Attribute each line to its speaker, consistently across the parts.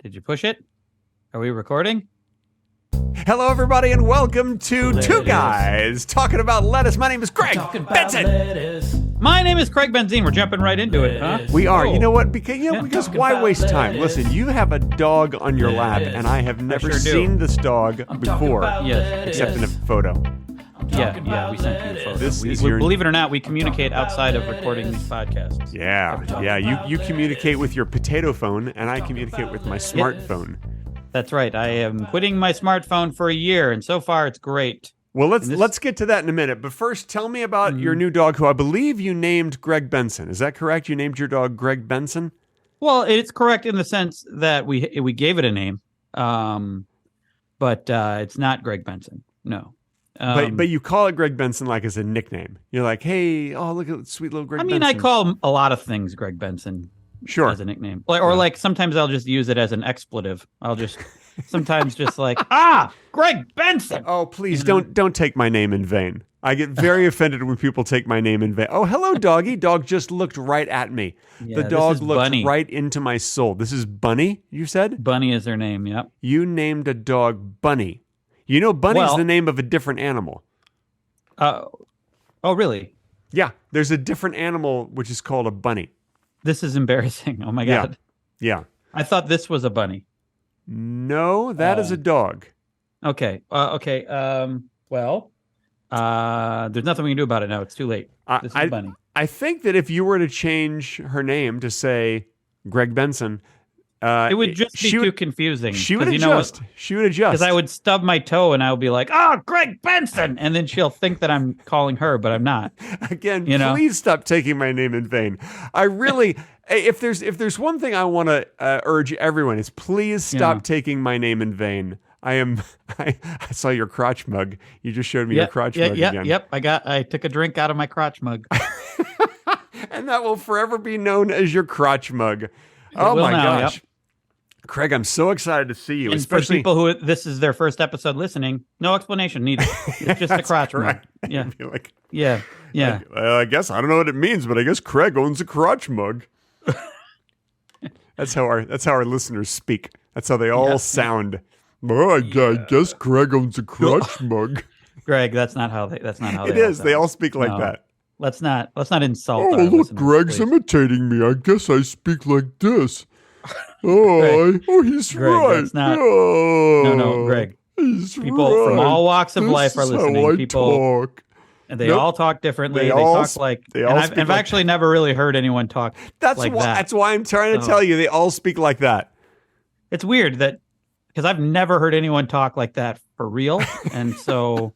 Speaker 1: Did you push it? Are we recording?
Speaker 2: Hello, everybody, and welcome to Two Guys Talking About Lettuce. My name is Greg Benson.
Speaker 1: My name is Craig Benzine. We're jumping right into it, huh?
Speaker 2: We are. You know what? Because why waste time? Listen, you have a dog on your lap, and I have never seen this dog before, except in a photo.
Speaker 1: Yeah, we sent you a photo.
Speaker 2: This is
Speaker 1: believe it or not, we communicate outside of recording these podcasts.
Speaker 2: Yeah. You communicate with your potato phone, and I communicate with my smartphone.
Speaker 1: That's right. I am quitting my smartphone for a year, and so far it's great.
Speaker 2: Well, let's get to that in a minute. But first, tell me about your new dog, who I believe you named Greg Benson. Is that correct? You named your dog Greg Benson?
Speaker 1: Well, it's correct in the sense that we gave it a name, but it's not Greg Benson. No.
Speaker 2: But you call it Greg Benson like as a nickname. You're like, hey, look at sweet little Greg Benson.
Speaker 1: I call a lot of things Greg Benson.
Speaker 2: Sure.
Speaker 1: As a nickname. Like sometimes I'll just use it as an expletive. I'll just sometimes just like, Greg Benson.
Speaker 2: Oh, please don't take my name in vain. I get very offended when people take my name in vain. Oh, hello, doggy. Dog just looked right at me.
Speaker 1: Yeah,
Speaker 2: the dog looked
Speaker 1: Bunny.
Speaker 2: right into my soul. This is Bunny, you said?
Speaker 1: Bunny is her name, yep.
Speaker 2: You named a dog Bunny. You know Bunny's the name of a different animal.
Speaker 1: Oh, really?
Speaker 2: Yeah, there's a different animal which is called a bunny.
Speaker 1: This is embarrassing. Oh my God.
Speaker 2: Yeah.
Speaker 1: I thought this was a bunny.
Speaker 2: No, that is a dog.
Speaker 1: Okay. Well, there's nothing we can do about it now. It's too late. This is Bunny.
Speaker 2: I think that if you were to change her name to say Greg Benson,
Speaker 1: it would just be too confusing.
Speaker 2: She would adjust. She would adjust.
Speaker 1: Because I would stub my toe and I would be like, Greg Benson. And then she'll think that I'm calling her, but I'm not.
Speaker 2: Again, please stop taking my name in vain. I really, if there's one thing I want to urge everyone is please stop taking my name in vain. I saw your crotch mug. You just showed me your crotch mug again.
Speaker 1: Yep. I took a drink out of my crotch mug.
Speaker 2: And that will forever be known as your crotch mug. Oh my gosh. Yep. Craig, I'm so excited to see you.
Speaker 1: And especially for people who this is their first episode listening, no explanation needed. It's just a crotch mug. Yeah. Yeah.
Speaker 2: Like, I guess I don't know what it means, but I guess Craig owns a crotch mug. That's how our listeners speak. That's how they all sound. Oh, I guess Craig owns a crotch mug.
Speaker 1: Greg, that's not how
Speaker 2: it is. They all speak like that.
Speaker 1: Let's not insult.
Speaker 2: Oh, look, Greg's imitating me. I guess I speak like this.
Speaker 1: Greg,
Speaker 2: he's
Speaker 1: Greg,
Speaker 2: right.
Speaker 1: That's not,
Speaker 2: oh,
Speaker 1: no, Greg.
Speaker 2: People
Speaker 1: from all walks of life are listening. People
Speaker 2: talk.
Speaker 1: And they all talk differently. They talk like, I've actually never really heard anyone talk
Speaker 2: that.
Speaker 1: That's
Speaker 2: why I'm trying to tell you. They all speak like that.
Speaker 1: It's weird because I've never heard anyone talk like that for real. And so,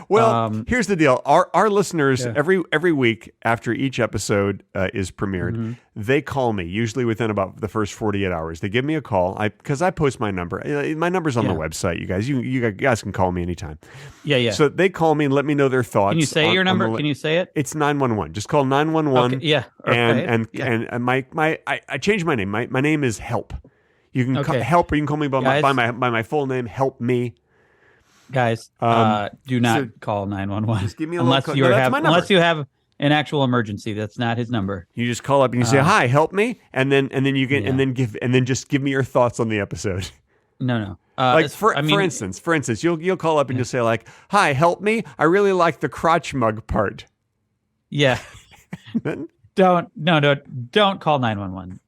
Speaker 2: well, here's the deal. Our listeners every week after each episode is premiered, they call me, usually within about the first 48 hours. They give me a call because I post my number. My number's on the website, you guys. You guys can call me anytime.
Speaker 1: Yeah.
Speaker 2: So they call me and let me know their thoughts.
Speaker 1: Can you say your number? Can you say it?
Speaker 2: It's 911. Just call 911.
Speaker 1: Okay, yeah.
Speaker 2: And I changed my name. My name is Help. You can help, or you can call me by my full name. Help me,
Speaker 1: guys. Do not call 911.
Speaker 2: Just give me
Speaker 1: unless you have an actual emergency. That's not his number.
Speaker 2: You just call up and you say, "Hi, help me," and then you get and then just give me your thoughts on the episode.
Speaker 1: No.
Speaker 2: For instance, you'll call up and you'll say like, "Hi, help me. I really like the crotch mug part."
Speaker 1: Yeah. Don't call 911.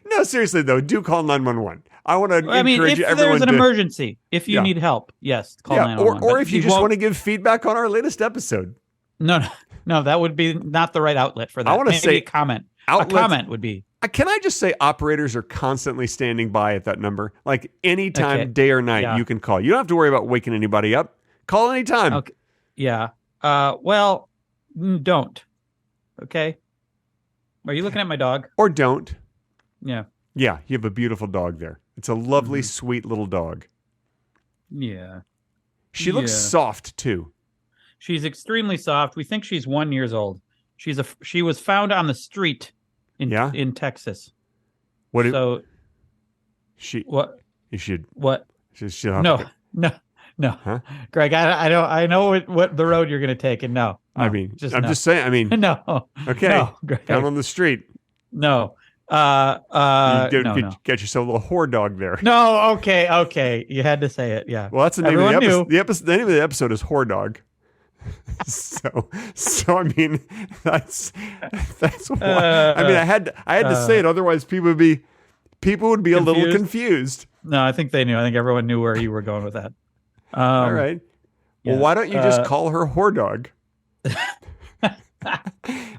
Speaker 2: No, seriously though, do call 911. I want to encourage everyone.
Speaker 1: If there's an emergency, if you need help, yes, call 911.
Speaker 2: Or if you just want to give feedback on our latest episode.
Speaker 1: No, that would be not the right outlet for that.
Speaker 2: I want to say
Speaker 1: a comment. A comment would be.
Speaker 2: Can I just say operators are constantly standing by at that number? Like anytime, day or night, you can call. You don't have to worry about waking anybody up. Call anytime.
Speaker 1: Okay. Yeah. Well, don't. Okay. Are you looking at my dog?
Speaker 2: Or don't.
Speaker 1: Yeah.
Speaker 2: Yeah, you have a beautiful dog there. It's a lovely, sweet little dog.
Speaker 1: Yeah.
Speaker 2: She looks soft, too.
Speaker 1: She's extremely soft. We think she's 1 year old. She was found on the street in Texas.
Speaker 2: What?
Speaker 1: So
Speaker 2: she?
Speaker 1: What?
Speaker 2: You should.
Speaker 1: What?
Speaker 2: No.
Speaker 1: Huh? Greg, I know what the road you're going to take, and no.
Speaker 2: I'm just saying.
Speaker 1: no.
Speaker 2: Okay.
Speaker 1: No, Greg.
Speaker 2: Down on the street.
Speaker 1: No. No.
Speaker 2: Get yourself a little whore dog there.
Speaker 1: No, okay. You had to say it. Yeah.
Speaker 2: Well, that's the name of the
Speaker 1: Everyone
Speaker 2: episode. The name of the episode is Whore Dog. so I mean, that's why. I mean, I had to say it, otherwise people would be a little confused.
Speaker 1: No, I think they knew. I think everyone knew where you were going with that.
Speaker 2: All right.
Speaker 1: Yeah.
Speaker 2: Well, why don't you just call her Whore Dog?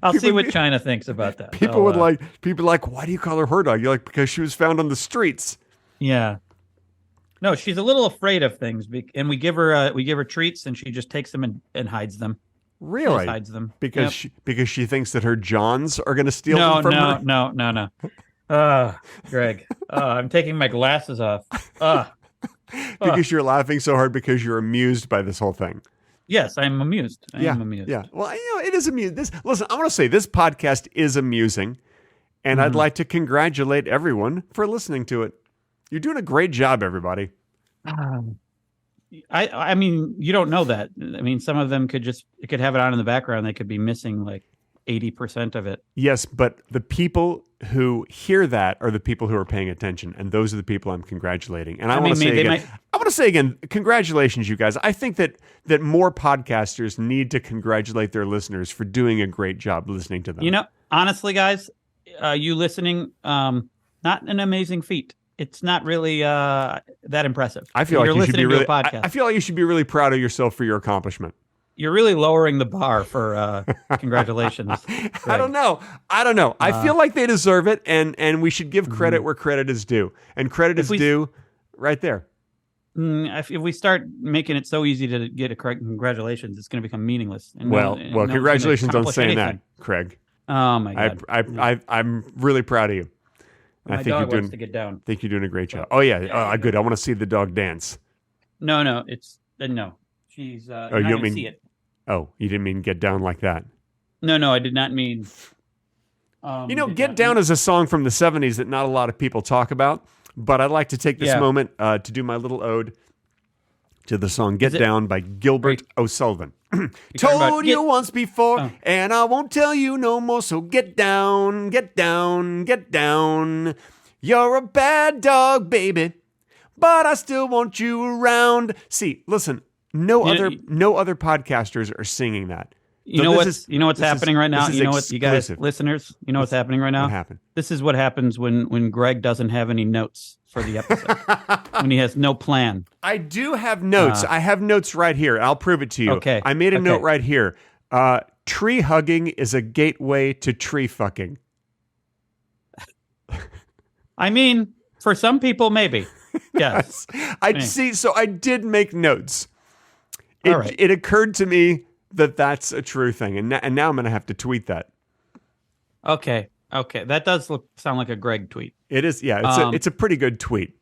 Speaker 1: I'll see what China thinks about that.
Speaker 2: People like, why do you call her Whore Dog? You're like, because she was found on the streets.
Speaker 1: Yeah. No, she's a little afraid of things, and we give her treats, and she just takes them and hides them.
Speaker 2: Really?
Speaker 1: She just hides them
Speaker 2: because she thinks that her Johns are going to steal them from her.
Speaker 1: No. Greg, I'm taking my glasses off.
Speaker 2: Because you're laughing so hard because you're amused by this whole thing.
Speaker 1: Yes, I'm amused. I am amused.
Speaker 2: Yeah. Well, it is amusing. Listen, I want to say this podcast is amusing, and I'd like to congratulate everyone for listening to it. You're doing a great job, everybody.
Speaker 1: I mean, you don't know that. I mean, some of them could have it on in the background. They could be missing like 80% of it.
Speaker 2: Yes, but the people who hear that are the people who are paying attention, and those are the people I'm congratulating. And I want to say again, congratulations, you guys. I think that more podcasters need to congratulate their listeners for doing a great job listening to them.
Speaker 1: You know, honestly, guys, you listening, not an amazing feat. It's not really that impressive.
Speaker 2: I feel like you should be really. I feel like you should be really proud of yourself for your accomplishment.
Speaker 1: You're really lowering the bar for congratulations.
Speaker 2: I don't know. I feel like they deserve it, and we should give credit where credit is due. And credit is due right there.
Speaker 1: If we start making it so easy to get a congratulations, it's going to become meaningless. And
Speaker 2: congratulations on saying that, Craig.
Speaker 1: Oh, my God.
Speaker 2: I'm really proud of you.
Speaker 1: My dog wants to get down.
Speaker 2: I think you're doing a great job. Oh, yeah. Good. I want to see the dog dance.
Speaker 1: No. No. She's not going to see it.
Speaker 2: Oh, you didn't mean get down like that.
Speaker 1: No, I did not mean.
Speaker 2: Get down is a song from the 70s that not a lot of people talk about, but I'd like to take this moment to do my little ode to the song Get Down by Gilbert O'Sullivan. Told you once before, and I won't tell you no more, so get down, get down, get down. You're a bad dog, baby, but I still want you around. See, listen. No other podcasters are singing that.
Speaker 1: You know what's happening right now? You know what, you guys, listeners, you know what's happening right now?
Speaker 2: What happened?
Speaker 1: This is what happens when Greg doesn't have any notes for the episode. When he has no plan.
Speaker 2: I do have notes. I have notes right here. I'll prove it to you.
Speaker 1: Okay.
Speaker 2: I made a note right here. Tree hugging is a gateway to tree fucking.
Speaker 1: I mean, for some people, maybe. Yes.
Speaker 2: So I did make notes. It occurred to me that that's a true thing, and now I'm going to have to tweet that.
Speaker 1: Okay, that does sound like a Greg tweet.
Speaker 2: It is, yeah. It's a pretty good tweet.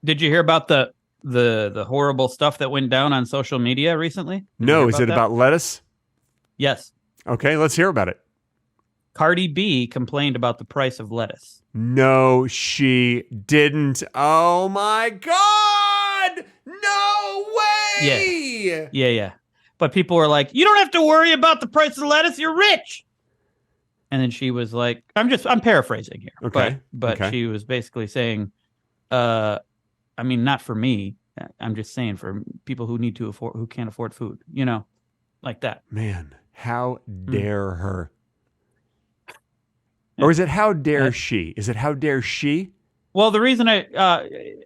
Speaker 1: Did you hear about the horrible stuff that went down on social media recently?
Speaker 2: No, is it about lettuce?
Speaker 1: Yes.
Speaker 2: Okay, let's hear about it.
Speaker 1: Cardi B complained about the price of lettuce.
Speaker 2: No, she didn't. Oh my God! No way!
Speaker 1: Yeah. But people were like, "You don't have to worry about the price of lettuce. You're rich." And then she was like, "I'm paraphrasing here."
Speaker 2: Okay.
Speaker 1: But she was basically saying, "I mean, not for me. I'm just saying for people who can't afford food. Like that."
Speaker 2: Man, how dare her? Or is it how dare she? Is it how dare she?
Speaker 1: Well, the reason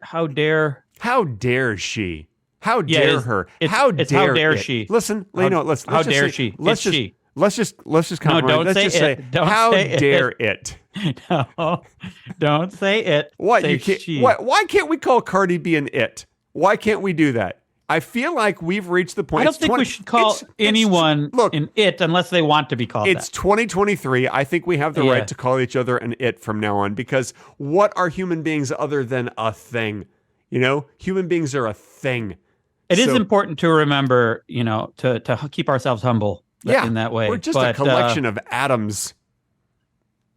Speaker 1: how dare
Speaker 2: she? How dare her? How dare she? Listen,
Speaker 1: how dare she?
Speaker 2: Let's just come.
Speaker 1: No, don't say it. How
Speaker 2: dare it?
Speaker 1: No, don't say it.
Speaker 2: What
Speaker 1: say
Speaker 2: you can't?
Speaker 1: she.
Speaker 2: Why can't we call Cardi B an it? Why can't we do that? I feel like we've reached the point.
Speaker 1: I don't think we should call anyone an it unless they want to be called
Speaker 2: It's 2023. I think we have the right to call each other an it from now on, because what are human beings other than a thing? Human beings are a thing.
Speaker 1: It is important to remember, to keep ourselves humble in that way.
Speaker 2: We're just a collection of atoms.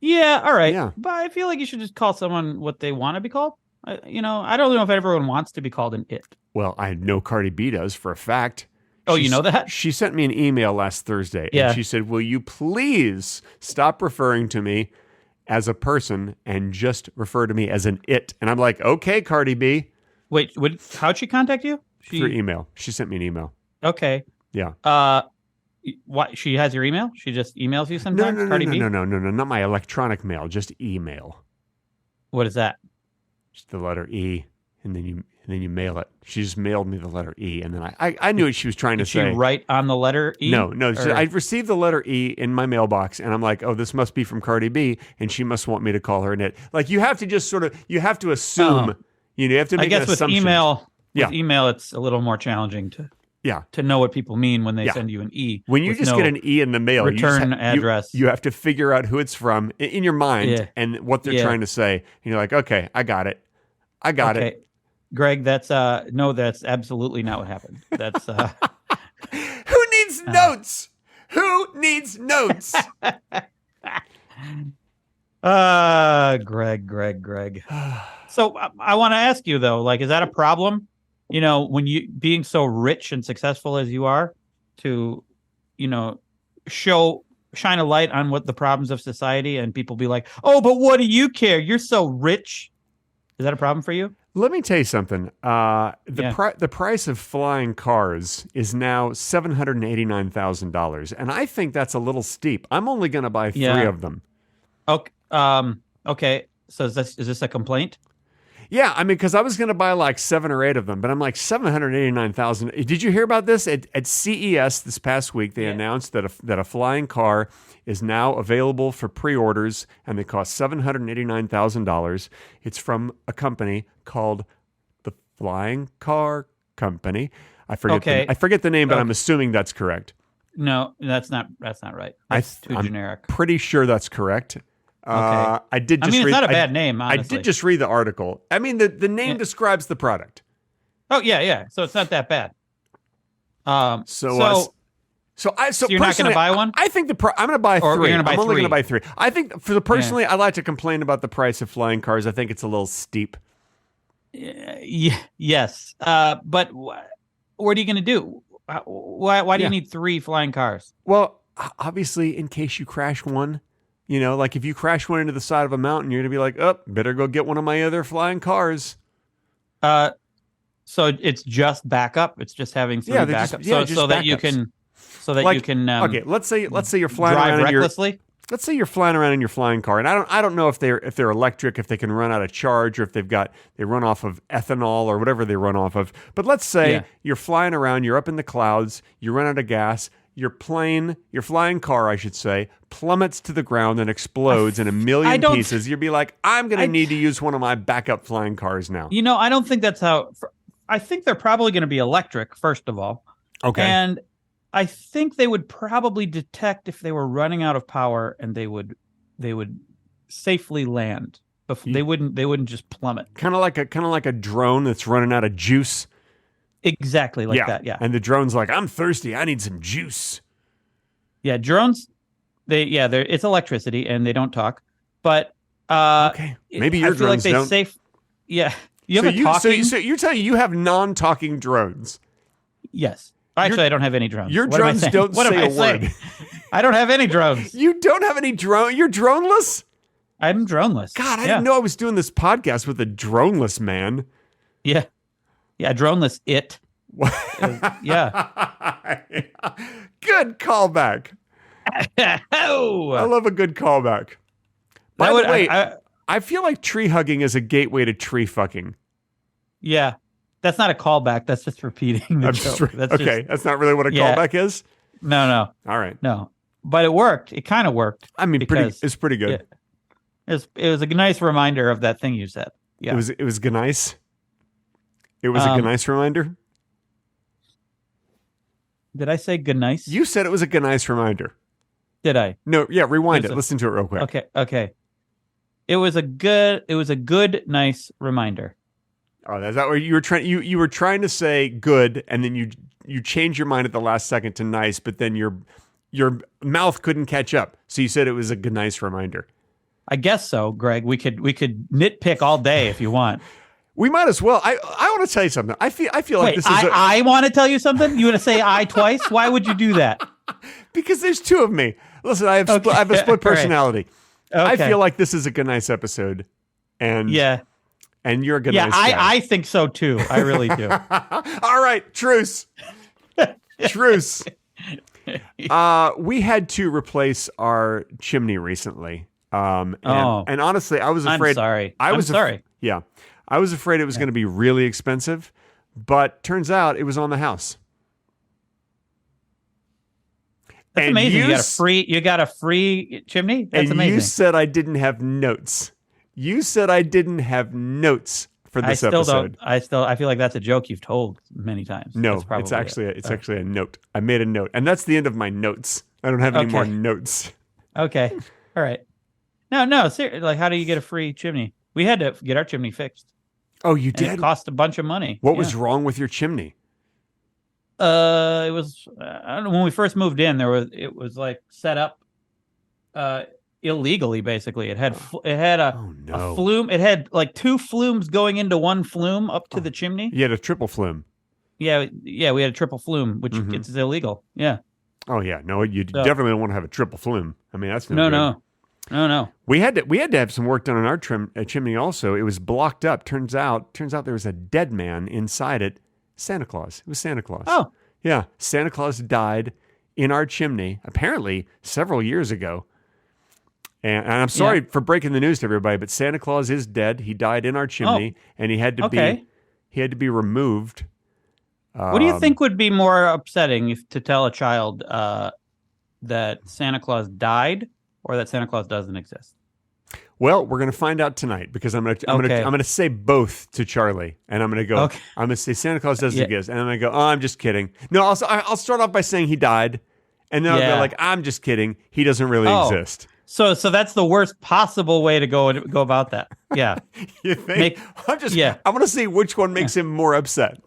Speaker 1: Yeah, all right.
Speaker 2: Yeah.
Speaker 1: But I feel like you should just call someone what they want to be called. I don't know if everyone wants to be called an it.
Speaker 2: Well, I know Cardi B does for a fact.
Speaker 1: Oh, you know that?
Speaker 2: She sent me an email last Thursday,
Speaker 1: Yeah.
Speaker 2: and she said, "Will you please stop referring to me as a person and just refer to me as an it. And I'm like, okay, Cardi B.
Speaker 1: Wait, how'd she contact you?
Speaker 2: Through email. She sent me an email.
Speaker 1: Okay.
Speaker 2: Yeah.
Speaker 1: What? She has your email? She just emails you sometimes?
Speaker 2: No, not my electronic mail, just email.
Speaker 1: What is that?
Speaker 2: Just the letter E, and then you mail it. She just mailed me the letter E, and then I knew what she was trying to say.
Speaker 1: Did she write on the letter E?
Speaker 2: No. I received the letter E in my mailbox, and I'm like, oh, this must be from Cardi B, and she must want me to call her an it. Like, you have to just sort of, you have to assume, you have to make an assumption.
Speaker 1: With email, it's a little more challenging to know what people mean when they send you an E.
Speaker 2: When you just get an E in the mail,
Speaker 1: return address.
Speaker 2: You have to figure out who it's from in your mind and what they're trying to say. And you're like, okay, I got it. it.
Speaker 1: Greg, that's absolutely not what happened. That's
Speaker 2: who needs notes? Who needs notes?
Speaker 1: Greg. So I want to ask you though, like, is that a problem? When you being so rich and successful as you are, to, shine a light on what the problems of society, and people be like, oh, but what do you care? You're so rich. Is that a problem for you?
Speaker 2: Let me tell you something. The price of flying cars is now $789,000, and I think that's a little steep. I'm only going to buy 3 of them.
Speaker 1: Okay. Okay. So is this a complaint?
Speaker 2: Yeah, I mean, because I was going to buy like 7 or 8 of them, but I'm like $789,000. Did you hear about this at CES this past week? They announced that a flying car is now available for pre-orders, and they cost $789,000. It's from a company called the Flying Car Company. I forget the name, but I'm assuming that's correct.
Speaker 1: No, that's not right. That's too generic.
Speaker 2: Pretty sure that's correct.
Speaker 1: Okay. It's not a bad name, honestly.
Speaker 2: I did just read the article. I mean, the name describes the product.
Speaker 1: Oh, yeah. So it's not that bad.
Speaker 2: So you're
Speaker 1: not going to buy one?
Speaker 2: I think I'm going to buy 3.
Speaker 1: I'm
Speaker 2: only going to buy 3. I think personally, I like to complain about the price of flying cars. I think it's a little steep.
Speaker 1: Yes. But what are you going to do? Why do you need 3 flying cars?
Speaker 2: Well, obviously, in case you crash one. Like if you crash one into the side of a mountain, you're going to be like, oh, better go get one of my other flying cars.
Speaker 1: So it's just backup. It's just having 3 backups. So that you can.
Speaker 2: Okay, let's say you're flying around
Speaker 1: recklessly.
Speaker 2: Let's say you're flying around in your flying car, and I don't know if they're electric, if they can run out of charge, or if they run off of ethanol or whatever they run off of. But let's say you're flying around, you're up in the clouds, you run out of gas. Your flying car, I should say, plummets to the ground and explodes in a million pieces. You'd be like, I'm going to need to use one of my backup flying cars now.
Speaker 1: I don't think that's how. I think they're probably going to be electric, first of all.
Speaker 2: Okay.
Speaker 1: And I think they would probably detect if they were running out of power, and they would safely land. They wouldn't just plummet.
Speaker 2: Kind of like a drone that's running out of juice.
Speaker 1: Exactly like that, yeah.
Speaker 2: And the drone's like, I'm thirsty. I need some juice.
Speaker 1: Yeah, drones, it's electricity, and they don't talk. But
Speaker 2: okay, maybe your drones don't.
Speaker 1: Safe. Yeah, you have talking.
Speaker 2: So you're telling me you have non-talking drones?
Speaker 1: Yes. Actually, I don't have any drones.
Speaker 2: Your drones don't say a word.
Speaker 1: I don't have any drones.
Speaker 2: You don't have any drone? You're droneless?
Speaker 1: I'm droneless.
Speaker 2: God, I didn't know I was doing this podcast with a droneless man.
Speaker 1: Yeah. Yeah, droneless it.
Speaker 2: Yeah. Good callback. I love a good callback. By the way, I feel like tree hugging is a gateway to tree fucking.
Speaker 1: Yeah. That's not a callback. That's just repeating the joke.
Speaker 2: That's not really what a callback is?
Speaker 1: No.
Speaker 2: All right.
Speaker 1: No. But it worked. It kind of worked.
Speaker 2: I mean, it's pretty good.
Speaker 1: It was a nice reminder of that thing you said. Yeah.
Speaker 2: It was nice. It was a nice reminder.
Speaker 1: Did I say good nice?
Speaker 2: You said it was a nice reminder.
Speaker 1: Did I?
Speaker 2: No, yeah, rewind it. Listen to it real quick.
Speaker 1: Okay. It was a good nice reminder.
Speaker 2: Oh, is that what you were trying? You were trying to say good, and then you changed your mind at the last second to nice, but then your mouth couldn't catch up, so you said it was a good nice reminder.
Speaker 1: I guess so, Greg. We could nitpick all day if you want.
Speaker 2: We might as well. I want to tell you something. I feel like this is.
Speaker 1: I want to tell you something. You want to say I twice? Why would you do that?
Speaker 2: Because there's 2 of me. Listen, I have a split personality. I feel like this is a good, nice episode. And and you're a good, nice guy.
Speaker 1: I think so too. I really do.
Speaker 2: All right, truce. Truce. We had to replace our chimney recently. And honestly, I was afraid.
Speaker 1: I'm sorry.
Speaker 2: I'm
Speaker 1: sorry.
Speaker 2: Yeah. I was afraid it was going to be really expensive, but turns out it was on the house.
Speaker 1: That's amazing. You got a free chimney? That's amazing.
Speaker 2: You said I didn't have notes. You said I didn't have notes for this episode.
Speaker 1: I feel like that's a joke you've told many times.
Speaker 2: No, it's actually a note. I made a note, and that's the end of my notes. I don't have any more notes.
Speaker 1: Okay. All right. No, seriously. Like, how do you get a free chimney? We had to get our chimney fixed.
Speaker 2: Oh, you did?
Speaker 1: It cost a bunch of money.
Speaker 2: What was wrong with your chimney?
Speaker 1: It was I don't know, when we first moved in. It was like set up illegally. Basically, it had a flume. It had like 2 flumes going into one flume up to the chimney.
Speaker 2: You had a triple flume.
Speaker 1: Yeah, we had a triple flume, which it's illegal. Yeah.
Speaker 2: Oh yeah, no, you definitely don't want to have a triple flume. I mean, that's
Speaker 1: no.
Speaker 2: We had to have some work done on our chimney also. It was blocked up. Turns out there was a dead man inside it. Santa Claus. It was Santa Claus.
Speaker 1: Oh.
Speaker 2: Yeah. Santa Claus died in our chimney, apparently several years ago. And I'm sorry for breaking the news to everybody, but Santa Claus is dead. He died in our chimney, and he had to be removed.
Speaker 1: What do you think would be more upsetting to tell a child that Santa Claus died or that Santa Claus doesn't exist?
Speaker 2: Well, we're going to find out tonight because I'm going to say both to Charlie, and I'm going to go. Okay. I'm going to say Santa Claus doesn't exist, and I'm going to go. Oh, I'm just kidding. No, I'll start off by saying he died, and then I'll go like, I'm just kidding. He doesn't really exist. So
Speaker 1: that's the worst possible way to go about that. Yeah.
Speaker 2: You think? I want to see which one makes him more upset.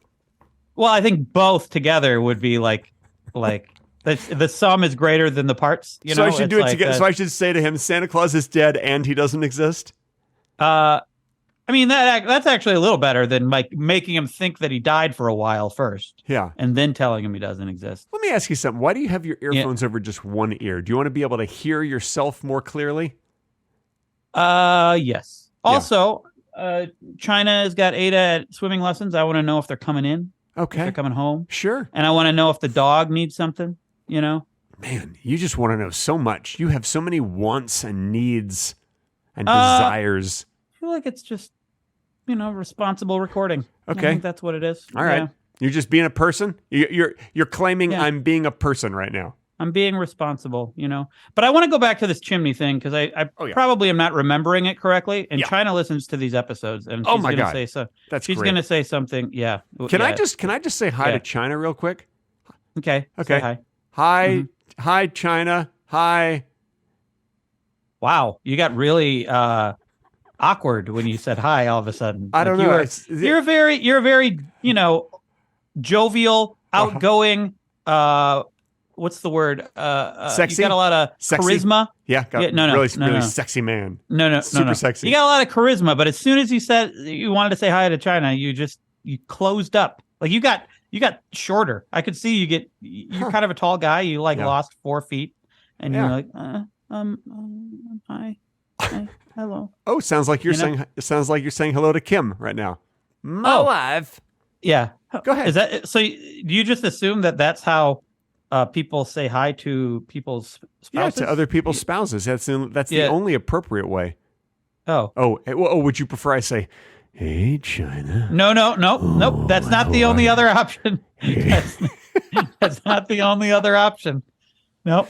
Speaker 1: Well, I think both together would be like the sum is greater than the parts. You know?
Speaker 2: I should do it together. So I should say to him, Santa Claus is dead and he doesn't exist.
Speaker 1: I mean that's actually a little better than like making him think that he died for a while first.
Speaker 2: Yeah,
Speaker 1: and then telling him he doesn't exist.
Speaker 2: Let me ask you something. Why do you have your earphones over just one ear? Do you want to be able to hear yourself more clearly?
Speaker 1: Yes. Also, China has got Ada at swimming lessons. I want to know if they're coming in.
Speaker 2: Okay.
Speaker 1: If they're coming home.
Speaker 2: Sure.
Speaker 1: And I want to know if the dog needs something, you know?
Speaker 2: Man, you just want to know so much. You have so many wants and needs and desires.
Speaker 1: I feel like it's just, responsible recording.
Speaker 2: Okay.
Speaker 1: I think that's what it is.
Speaker 2: All right. Yeah. You're just being a person? You're claiming I'm being a person right now.
Speaker 1: I'm being responsible, But I want to go back to this chimney thing because I probably am not remembering it correctly. And China listens to these episodes, and she's going to say so. She's going to say something. Yeah.
Speaker 2: Can I just say hi to China real quick?
Speaker 1: Okay.
Speaker 2: Okay.
Speaker 1: Hi.
Speaker 2: Hi. Mm-hmm. Hi, China. Hi.
Speaker 1: Wow, you got really awkward when you said hi all of a sudden.
Speaker 2: I don't know.
Speaker 1: You're a very jovial, outgoing. What's the word?
Speaker 2: Sexy.
Speaker 1: You got a lot of charisma.
Speaker 2: Yeah. Really sexy man.
Speaker 1: No.
Speaker 2: Super sexy.
Speaker 1: You got a lot of charisma, but as soon as you said you wanted to say hi to China, you closed up. Like you got shorter. I could see you're kind of a tall guy. You lost 4 feet, and you're like, hi, hello.
Speaker 2: Oh, sounds like you're saying hello to Kim right now. My wife.
Speaker 1: Yeah.
Speaker 2: Go ahead.
Speaker 1: Is that so? Do you just assume that that's how people say hi to people's spouses?
Speaker 2: Yeah, to other people's spouses. That's the only appropriate way.
Speaker 1: Oh,
Speaker 2: would you prefer I say, "Hey, China"?
Speaker 1: No. Nope. That's not the only other option. That's not the only other option. Nope.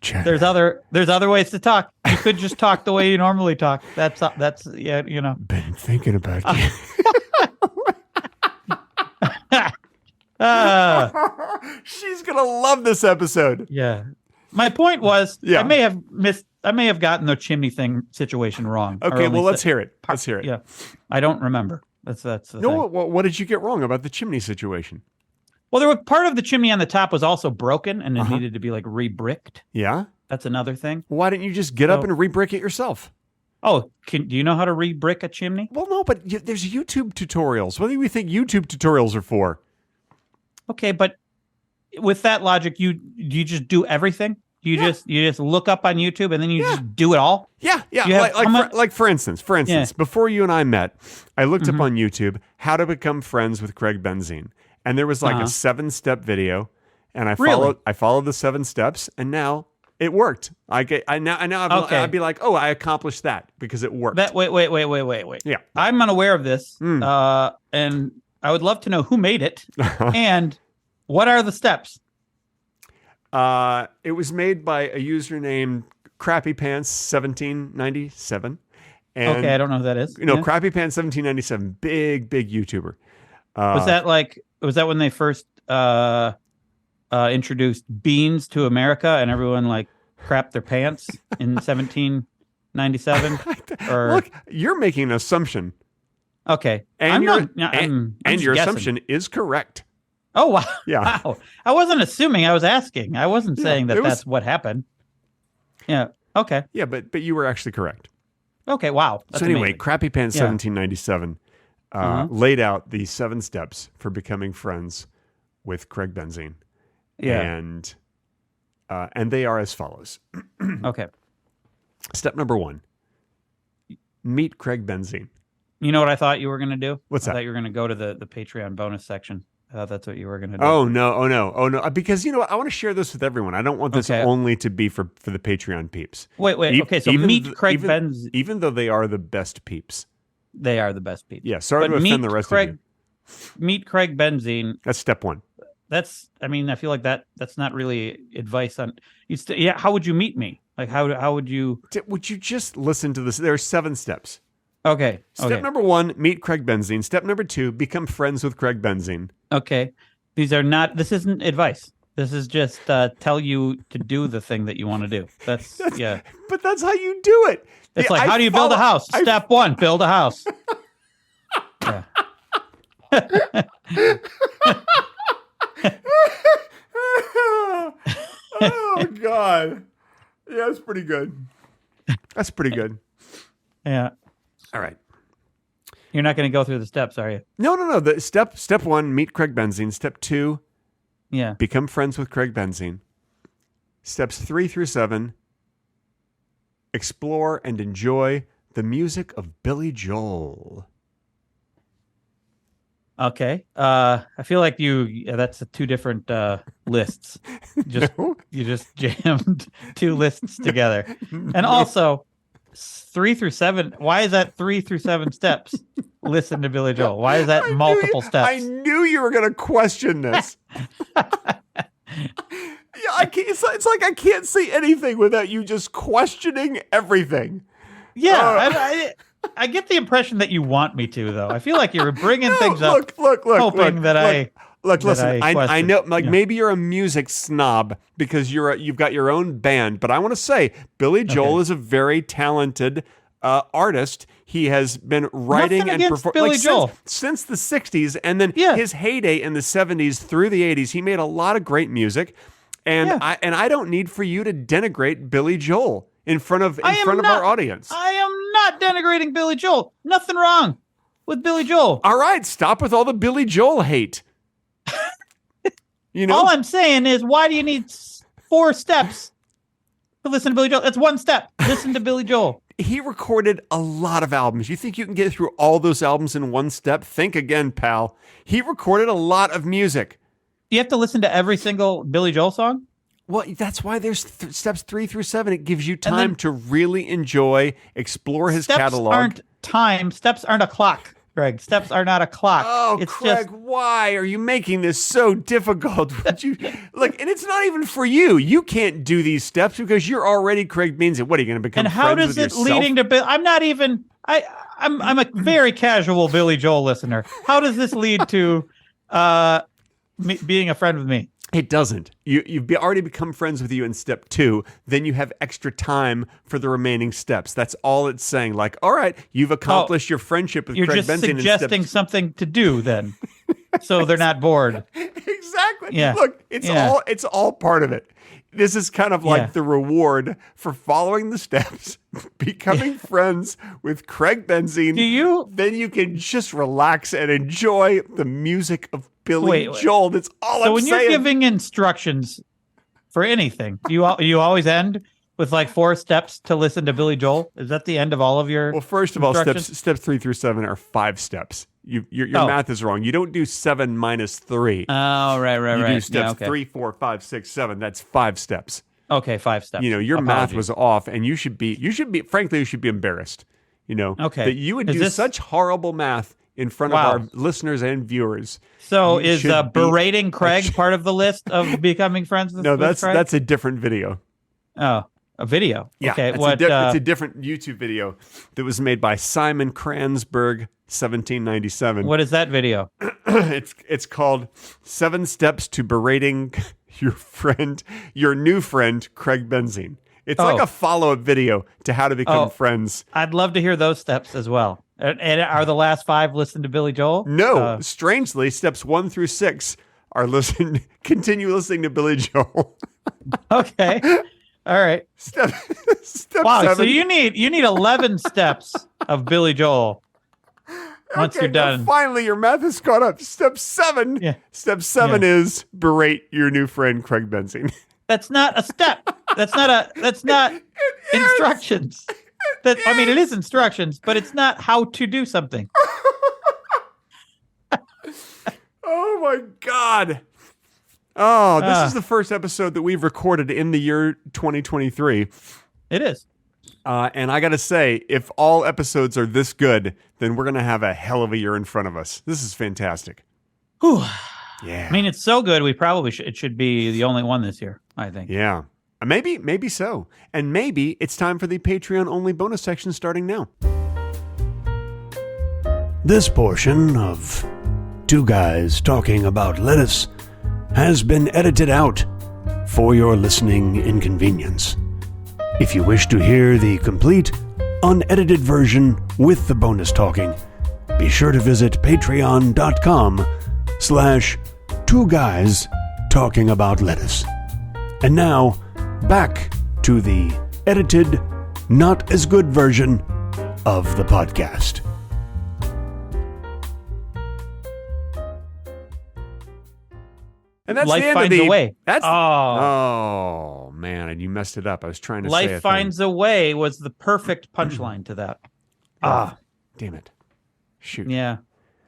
Speaker 2: China.
Speaker 1: There's other ways to talk. You could just talk the way you normally talk. That's
Speaker 2: Been thinking about you. She's gonna love this episode.
Speaker 1: Yeah. My point was, I may have gotten the chimney thing situation wrong.
Speaker 2: Okay, well let's hear it. Let's hear it.
Speaker 1: Yeah, I don't remember. That's the thing.
Speaker 2: What did you get wrong about the chimney situation?
Speaker 1: Well, there was part of the chimney on the top was also broken and it needed to be like re-bricked.
Speaker 2: Yeah,
Speaker 1: that's another thing.
Speaker 2: Why didn't you just get up and re-brick it yourself?
Speaker 1: Oh, do you know how to re-brick a chimney?
Speaker 2: Well, no, but there's YouTube tutorials. What do we think YouTube tutorials are for?
Speaker 1: Okay, but with that logic, you just do everything? You just look up on YouTube and then you just do it all?
Speaker 2: Yeah. For instance, before you and I met, I looked up on YouTube how to become friends with Craig Benzine. And there was like a 7-step video, and I followed the 7 steps, and now it worked. I'd be like, oh, I accomplished that because it worked.
Speaker 1: Wait.
Speaker 2: Yeah.
Speaker 1: I'm unaware of this. And I would love to know who made it and what are the steps?
Speaker 2: It was made by a user named CrappyPants1797. And,
Speaker 1: okay, I don't know who that is.
Speaker 2: CrappyPants1797, big YouTuber.
Speaker 1: Was that when they first introduced beans to America and everyone like crapped their pants in 1797?
Speaker 2: Look, you're making an assumption.
Speaker 1: Okay,
Speaker 2: and your assumption is correct.
Speaker 1: Oh wow!
Speaker 2: Yeah,
Speaker 1: wow. I wasn't assuming. I was asking. I wasn't saying that's what happened. Yeah. Okay.
Speaker 2: Yeah, but you were actually correct.
Speaker 1: Okay. Wow.
Speaker 2: That's so anyway, CrappyPants1797 laid out the 7 steps for becoming friends with Craig Benzine.
Speaker 1: Yeah.
Speaker 2: And they are as follows.
Speaker 1: Okay.
Speaker 2: Step number 1: meet Craig Benzine.
Speaker 1: You know what I thought you were going to do?
Speaker 2: What's that?
Speaker 1: I thought you were going to go to the Patreon bonus section. I thought that's what you were going to do.
Speaker 2: Oh no! Because you know what? I want to share this with everyone. I don't want this only to be for the Patreon peeps.
Speaker 1: Wait. Okay, so meet Craig Benzine.
Speaker 2: Even though they are the best peeps.
Speaker 1: They are the best peeps.
Speaker 2: Yeah, sorry to offend the rest of you.
Speaker 1: Meet Craig Benzine.
Speaker 2: That's step 1.
Speaker 1: I feel like that's not really advice on. How would you meet me? Like, how would you?
Speaker 2: Would you just listen to this? There are 7 steps.
Speaker 1: Okay.
Speaker 2: Step number 1: meet Craig Benzine. Step number 2: become friends with Craig Benzine.
Speaker 1: Okay. This isn't advice. This is just tell you to do the thing that you want to do. But
Speaker 2: that's how you do it.
Speaker 1: It's like, how do you build a house? Step 1: build a house. Yeah.
Speaker 2: Oh God. Yeah, that's pretty good.
Speaker 1: Yeah.
Speaker 2: All right.
Speaker 1: You're not going to go through the steps, are you?
Speaker 2: No. The step 1: meet Craig Benzine. Step 2: become friends with Craig Benzine. Steps 3 through 7: explore and enjoy the music of Billy Joel.
Speaker 1: Okay. I feel like that's 2 different lists. You just jammed 2 lists together. And also 3 through 7. Why is that 3 through 7 steps? Listen to Billy Joel. Why is that multiple steps?
Speaker 2: I knew you were going to question this. It's like I can't say anything without you just questioning everything.
Speaker 1: Yeah, I get the impression that you want me to, though. I feel like you're bringing things up, hoping that I
Speaker 2: listen. I know, maybe you're a music snob because you've got your own band, but I want to say Billy Joel is a very talented artist. He has been writing and performing since the 60s, and then his heyday in the 70s through the 80s. He made a lot of great music, and I don't need for you to denigrate Billy Joel in front of our audience.
Speaker 1: I am not denigrating Billy Joel. Nothing wrong with Billy Joel.
Speaker 2: All right, stop with all the Billy Joel hate.
Speaker 1: All I'm saying is, why do you need 4 steps to listen to Billy Joel? That's 1 step. Listen to Billy Joel.
Speaker 2: He recorded a lot of albums. You think you can get through all those albums in 1 step? Think again, pal. He recorded a lot of music.
Speaker 1: You have to listen to every single Billy Joel song?
Speaker 2: Well, that's why there's steps 3 through 7. It gives you time to really explore his catalog.
Speaker 1: Steps aren't a clock, Greg. Steps are not a clock.
Speaker 2: Oh, Craig, why are you making this so difficult? And it's not even for you. You can't do these steps because you're already Craig Benzine. What are you going to become? And how does it
Speaker 1: leading to Bill? I'm not even. I'm a very casual Billy Joel listener. How does this lead to being a friend with me?
Speaker 2: It doesn't. You've already become friends with you in step 2. Then you have extra time for the remaining steps. That's all it's saying. Like, all right, you've accomplished your friendship with Craig Benzine.
Speaker 1: You're just suggesting something to do then, so they're not bored.
Speaker 2: Exactly.
Speaker 1: Yeah.
Speaker 2: Look, it's all part of it. This is kind of like the reward for following the steps, becoming friends with Craig Benzine. Then you can just relax and enjoy the music of Billy Joel. That's all I'm saying.
Speaker 1: So when you're giving instructions, for anything? Do you always end with like 4 steps to listen to Billy Joel? Is that the end of all of your?
Speaker 2: Well, first of all, steps 3 through 7 are 5 steps. Your math is wrong. You don't do 7 minus 3.
Speaker 1: Oh, right.
Speaker 2: You do steps 3, 4, 5, 6, 7. That's 5 steps.
Speaker 1: Okay, 5 steps.
Speaker 2: Your math was off, and you should be. Frankly, you should be embarrassed.
Speaker 1: Okay.
Speaker 2: That you would do such horrible math in front of our listeners and viewers.
Speaker 1: So is berating Craig part of the list of becoming friends with?
Speaker 2: No,
Speaker 1: with Craig?
Speaker 2: that's a different video.
Speaker 1: Oh, a video.
Speaker 2: Yeah,
Speaker 1: okay.
Speaker 2: It's a different YouTube video that was made by Simon Kranzberg, 1797.
Speaker 1: What is that video?
Speaker 2: It's called 7 Steps to Berating Your New Friend, Craig Benzine. It's like a follow-up video to how to become friends.
Speaker 1: I'd love to hear those steps as well. And are the last 5 listen to Billy Joel?
Speaker 2: No. Strangely, steps 1 through 6 are continue listening to Billy Joel.
Speaker 1: Okay. All right.
Speaker 2: Step
Speaker 1: wow.
Speaker 2: 7.
Speaker 1: So you need 11 steps of Billy Joel. Once you're done.
Speaker 2: Finally, your math has caught up. Step 7. Yeah. Step 7 is berate your new friend, Craig Benzine.
Speaker 1: That's not a step. That's not instructions. It is instructions, but it's not how to do something.
Speaker 2: Oh my God. Oh, this is the first episode that we've recorded in the year 2023.
Speaker 1: It is.
Speaker 2: And I got to say, if all episodes are this good, then we're going to have a hell of a year in front of us. This is fantastic.
Speaker 1: Whew.
Speaker 2: Yeah.
Speaker 1: I mean, it's so good. We probably it should be the only one this year, I think.
Speaker 2: Yeah. Maybe so. And maybe it's time for the Patreon-only bonus section starting now.
Speaker 3: This portion of Two Guys Talking About Lettuce has been edited out for your listening inconvenience. If you wish to hear the complete, unedited version with the bonus talking, be sure to visit patreon.com/Two Guys Talking About Lettuce. And now, back to the edited, not as good version of the podcast.
Speaker 2: And that's
Speaker 1: Life
Speaker 2: the end
Speaker 1: finds
Speaker 2: of the,
Speaker 1: a way.
Speaker 2: That's
Speaker 1: oh
Speaker 2: man, and you messed it up. I was trying to say
Speaker 1: Life finds a way was the perfect punchline to that.
Speaker 2: Damn it! Shoot.
Speaker 1: Yeah.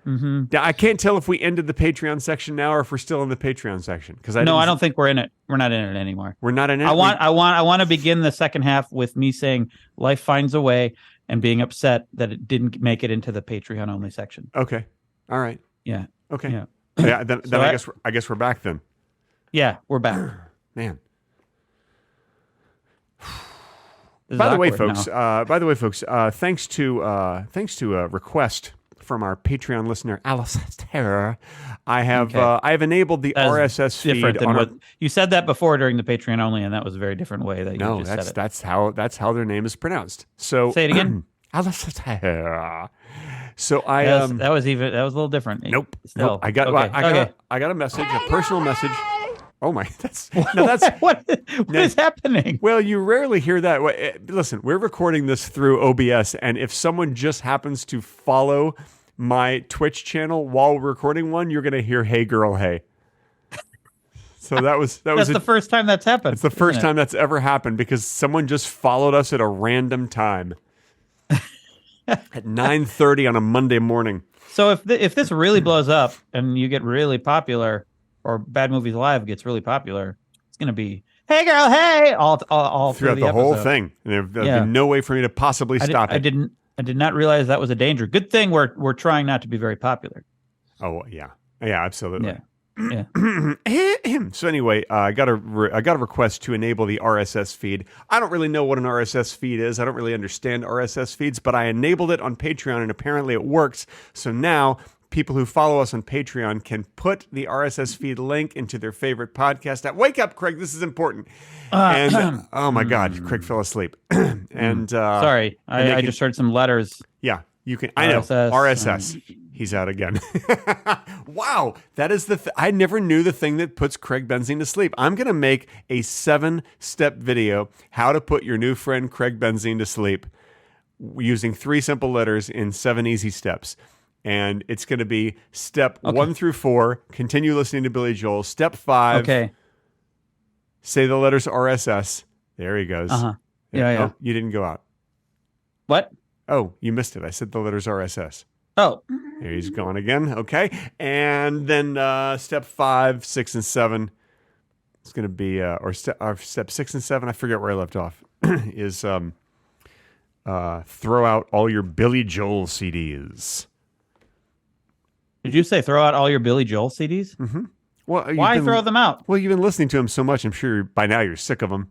Speaker 1: Mm-hmm.
Speaker 2: I can't tell if we ended the Patreon section now or if we're still in the Patreon section because I
Speaker 1: don't think we're in it. We're not in it anymore.
Speaker 2: We're not in it.
Speaker 1: I want to begin the second half with me saying life finds a way and being upset that it didn't make it into the Patreon only section.
Speaker 2: Okay. All right.
Speaker 1: Yeah.
Speaker 2: Okay.
Speaker 1: Yeah.
Speaker 2: Yeah. Then I guess we're back then.
Speaker 1: Yeah, we're back.
Speaker 2: Man. By the way, folks. Thanks to a request from our Patreon listener, Alistair, I have enabled the RSS feed.
Speaker 1: You said that before during the Patreon only, and that was a very different way that you just said it.
Speaker 2: That's how their name is pronounced. So
Speaker 1: say it again.
Speaker 2: Alistair. So
Speaker 1: that was a little different.
Speaker 2: Nope.
Speaker 1: Still.
Speaker 2: Nope. I got a message, a personal message. Oh my! That's
Speaker 1: what is happening?
Speaker 2: Well, you rarely hear that. Listen, we're recording this through OBS, and if someone just happens to follow my Twitch channel while we're recording one, you're going to hear "Hey, girl, hey." So that's
Speaker 1: the first time that's happened.
Speaker 2: It's the first time that's ever happened because someone just followed us at a random time at 9:30 on a Monday morning.
Speaker 1: So if this really blows up and you get really popular, or Bad Movies Live gets really popular, it's going to be, hey girl, hey, all
Speaker 2: throughout the whole thing. There'll be no way for me to possibly stop it.
Speaker 1: I did not realize that was a danger. Good thing we're trying not to be very popular.
Speaker 2: Oh yeah, absolutely.
Speaker 1: Yeah.
Speaker 2: So anyway, I got a request to enable the RSS feed. I don't really know what an RSS feed is. I don't really understand RSS feeds, but I enabled it on Patreon, and apparently it works. So now people who follow us on Patreon can put the RSS feed link into their favorite podcast app. Wake up, Craig. This is important. And oh my God, Craig fell asleep. And
Speaker 1: sorry, I just heard some letters.
Speaker 2: Yeah, you can. I know RSS. He's out again. Wow, that is I never knew the thing that puts Craig Benzine to sleep. I'm gonna make a 7-step video how to put your new friend Craig Benzine to sleep using 3 simple letters in 7 easy steps. And it's going to be step 1 through 4. Continue listening to Billy Joel. Step 5.
Speaker 1: Okay.
Speaker 2: Say the letters RSS. There he goes.
Speaker 1: Uh-huh. Yeah.
Speaker 2: Oh, you didn't go out.
Speaker 1: What?
Speaker 2: Oh, you missed it. I said the letters RSS.
Speaker 1: Oh.
Speaker 2: There he's gone again. Okay. And then step 5, 6, and 7 is going to be, step 6 and 7, I forget where I left off, is throw out all your Billy Joel CDs.
Speaker 1: Did you say throw out all your Billy Joel CDs?
Speaker 2: Mm-hmm. Well,
Speaker 1: why throw them out?
Speaker 2: Well, you've been listening to him so much. I'm sure by now you're sick of him.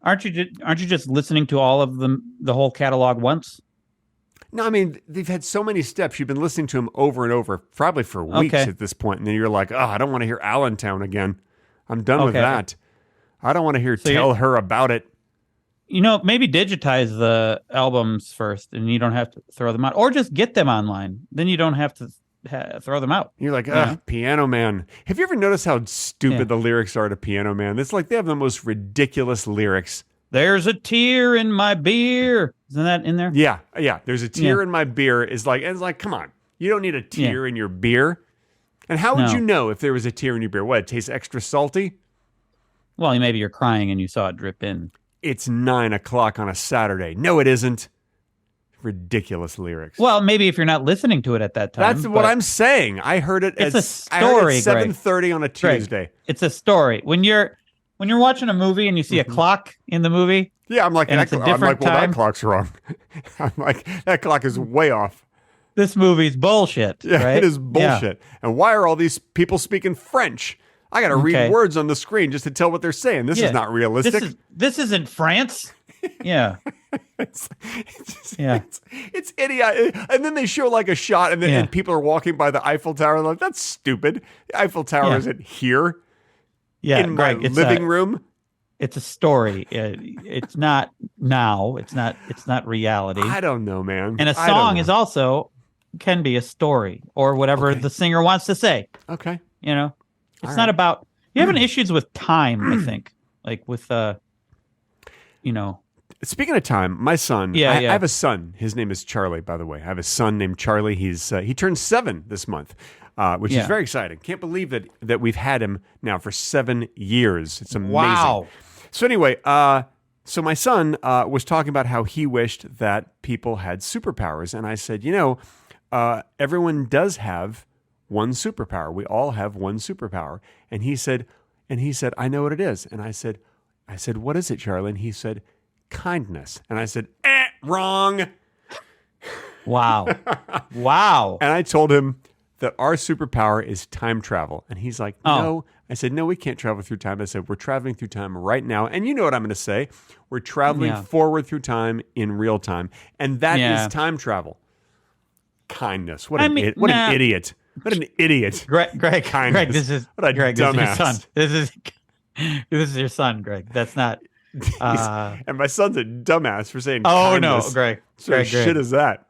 Speaker 1: Aren't you just listening to all of them, the whole catalog once?
Speaker 2: No, I mean, they've had so many steps. You've been listening to him over and over, probably for weeks at this point. And then you're like, oh, I don't want to hear Allentown again. I'm done with that. I don't want to hear Tell Her About It.
Speaker 1: Maybe digitize the albums first and you don't have to throw them out. Or just get them online. Then you don't have to throw them out.
Speaker 2: You're like, Piano Man. Have you ever noticed how stupid the lyrics are to Piano Man? It's like they have the most ridiculous lyrics.
Speaker 1: There's a tear in my beer. Isn't that in there?
Speaker 2: Yeah. There's a tear in my beer. It's like, come on. You don't need a tear in your beer. And how would you know if there was a tear in your beer? What, it tastes extra salty?
Speaker 1: Well, maybe you're crying and you saw it drip in.
Speaker 2: It's 9:00 on a Saturday. No, it isn't. Ridiculous lyrics.
Speaker 1: Well, maybe if you're not listening to it at that time.
Speaker 2: That's what I'm saying. I heard it
Speaker 1: at 7:30
Speaker 2: on a Tuesday.
Speaker 1: Greg, it's a story. When you're watching a movie and you see a clock in the movie.
Speaker 2: Yeah, I'm like,
Speaker 1: well,
Speaker 2: that clock's wrong. I'm like, that clock is way off.
Speaker 1: This movie's bullshit.
Speaker 2: Yeah,
Speaker 1: right?
Speaker 2: It is bullshit. Yeah. And why are all these people speaking French? I got to read words on the screen just to tell what they're saying. This is not realistic.
Speaker 1: This isn't France. Yeah.
Speaker 2: It's idiot. And then they show like a shot and people are walking by the Eiffel Tower. And like, that's stupid. The Eiffel Tower isn't here.
Speaker 1: Yeah,
Speaker 2: in my living room.
Speaker 1: It's a story. It's not now. It's not reality.
Speaker 2: I don't know, man.
Speaker 1: And a song is also can be a story or whatever the singer wants to say.
Speaker 2: Okay.
Speaker 1: It's not about you having issues with time, I think. Like with
Speaker 2: Speaking of time, my son, I have a son. His name is Charlie, by the way. I have a son named Charlie. He turned 7 this month, which is very exciting. Can't believe that we've had him now for 7 years. It's amazing.
Speaker 1: Wow.
Speaker 2: So anyway, so my son was talking about how he wished that people had superpowers. And I said, everyone does have one superpower. We all have one superpower. And he said, I know what it is. And I said, what is it, Charlie? And he said, kindness. And I said, wrong.
Speaker 1: Wow. Wow.
Speaker 2: And I told him that our superpower is time travel. And he's like, no. I said, no, we can't travel through time. I said, we're traveling through time right now. And you know what I'm going to say. We're traveling forward through time in real time. And that is time travel. Kindness. What an idiot. What an idiot.
Speaker 1: Greg,
Speaker 2: kindness.
Speaker 1: Greg, this is your son. This is your son, Greg. That's not.
Speaker 2: And my son's a dumbass for saying
Speaker 1: kindness. No, Greg.
Speaker 2: Greg. Shit is that?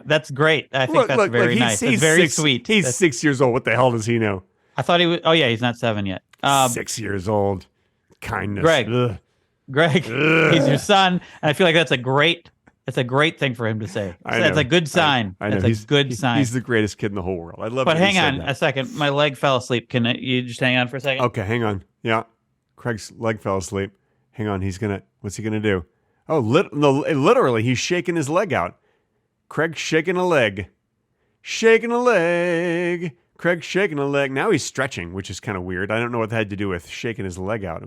Speaker 1: That's great. I think that's very nice. It's very sweet.
Speaker 2: He's 6 years old. What the hell does he know?
Speaker 1: I thought he was. Oh yeah, he's not 7 yet.
Speaker 2: 6 years old. Kindness.
Speaker 1: Greg, he's your son, and I feel like that's a great thing for him to say. That's a good sign.
Speaker 2: I know.
Speaker 1: That's a good sign.
Speaker 2: He's the greatest kid in the whole world. I love.
Speaker 1: But hang on a second. My leg fell asleep. Can you just hang on for a second?
Speaker 2: Okay, hang on. Yeah, Craig's leg fell asleep. Hang on. What's he gonna do? Oh, literally, he's shaking his leg out. Craig's shaking a leg. Shaking a leg. Craig's shaking a leg. Now he's stretching, which is kind of weird. I don't know what that had to do with shaking his leg out.